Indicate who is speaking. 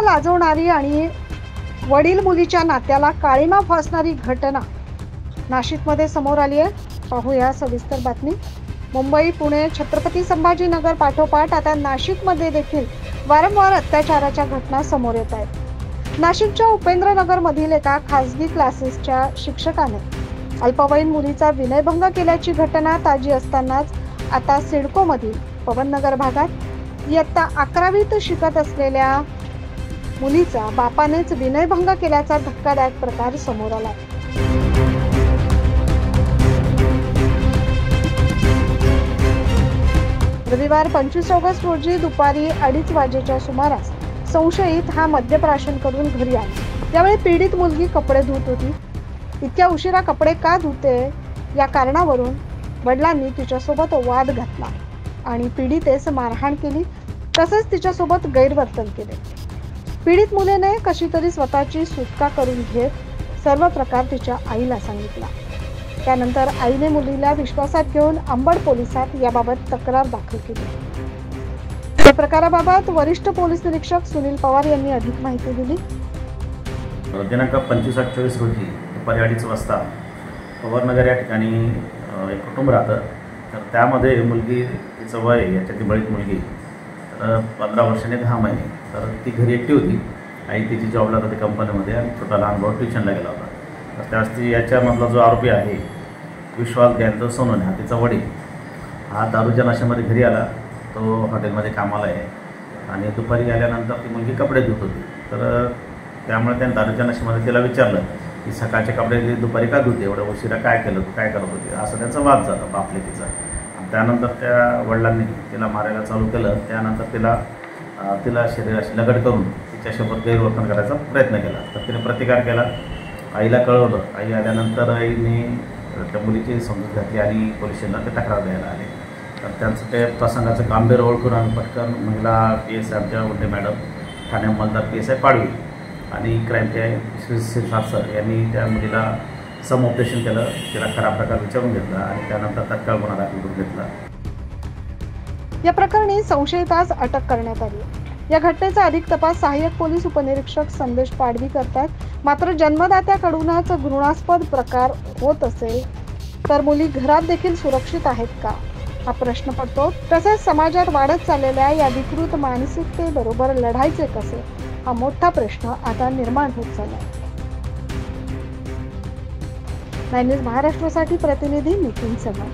Speaker 1: लाजवणारी आणि वडील मुलीच्या नात्याला काळीमा फासणारी घटना नाशिकमध्ये समोर आली आहे। पाहूया सविस्तर बातमी। मुंबई, पुणे, छत्रपती संभाजीनगर पाठोपाठ आता नाशिकमध्ये देखील वारंवार अत्याचाराच्या घटना समोर येत आहेत। नाशिकच्या उपेंद्रनगर मधील एका खासगी क्लासेसच्या शिक्षकाने अल्पवयीन मुलीचा विनयभंग केल्याची घटना ताजी असतानाच आता सिडको मधील पवननगर भागात इयत्ता 11वीत शिकत असलेल्या मुलीचा बापानेच विनयभंग केल्याचा धक्कादायक प्रकार समोर आला। रविवार 25 ऑगस्ट रोजी दुपारी 2:30 वाजेच्या सुमारास संशयित हा मद्यप्राशन करून घरी आला। त्यावेळी पीडित मुलगी कपडे धुत होती। इतक्या उशिरा कपडे का धुते या कारणावरून वडिलांनी तिच्यासोबत वाद घातला आणि पीडितेस मारहाण केली, तसेच तिच्यासोबत गैरवर्तन केले। पीडित मुलीने कशी तरी स्वतःची सुटका करून घेत सर्व प्रकार तिच्या आईला सांगितला। त्यानंतर आईने मुलीला विश्वासात घेऊन अंबड पोलिसात याबाबत तक्रार दाखल केली। या प्रकाराबाबत वरिष्ठ पोलीस निरीक्षक सुनील पवार यांनी अधिक माहिती दिली।
Speaker 2: दिनांक 25/28 रोजी दुपारी 2:30 वाजता पवननगर या ठिकाणी एक कुटुंब राहतं। तर त्यामध्ये मुलगी, तिचं वय याच्यातली बळीत मुलगी तर 15 वर्षांनी 10 महिने, तर ती घरी एकटी होती। आई तिची जॉबला होती कंपनीमध्ये आणि छोटा लहान भाऊ ट्युशनला गेला होता। तर त्यावेळेस ती याच्यामधला जो आरोपी आहे विश्वास गॅंत सोनोने, हा तिचा वडील, हा दारूच्या नशेमध्ये घरी आला। तो हॉटेलमध्ये कामाला आहे आणि दुपारी आल्यानंतर ती मुलगी कपडे धुत होती। तर त्यामुळे त्याने दारूच्या नशेमध्ये तिला विचारलं की सकाळचे कपडे दुपारी का धुते, एवढं उशिरा काय केलं, काय करत होती, असं त्यांचा वाद झाला बापले तिचा। आणि त्यानंतर त्या वडिलांनी तिला मारायला चालू केलं। त्यानंतर तिला शरीराशी लगड करून तिच्यासोबत गैरवर्तन करायचा प्रयत्न केला। तर तिने प्रतिकार केला, आईला कळवलं। आई आल्यानंतर आईने त्या मुलीची समजूत घातली आणि पोलीस स्टेशनला ते तक्रार द्यायला आले। तर त्यांचं ते प्रसंगाचं गांभीर्य ओळखून आम्ही पटकन महिला PSI आमच्या उंडे मॅडम, ठाणे अंमलदार PSI पाडवी आणि क्राईमचे श्री सर यांनी त्या मुलीला समुपदेशन केलं, तिला खरा प्रकार विचारून घेतला आणि त्यानंतर तत्काळ गुन्हा दाखल करून घेतला।
Speaker 1: या प्रकरणी संशयितास अटक करण्यात आली। या घटनेचा अधिक तपास सहाय्यक पोलीस उपनिरीक्षक संदेश पाडवी करतात। मात्र जन्मदात्याकडूनच घृणास्पद प्रकार होत असेल तर मुली घरात देखील सुरक्षित आहेत का, हा प्रश्न पडतो। तसेच समाजात वाढत चाललेल्या या विकृत मानसिकतेबरोबर लढायचे कसे, हा मोठा प्रश्न आता निर्माण होत चालला आहे। 9 न्यूज महाराष्ट्रासाठी प्रतिनिधी नितीन चव्हाण।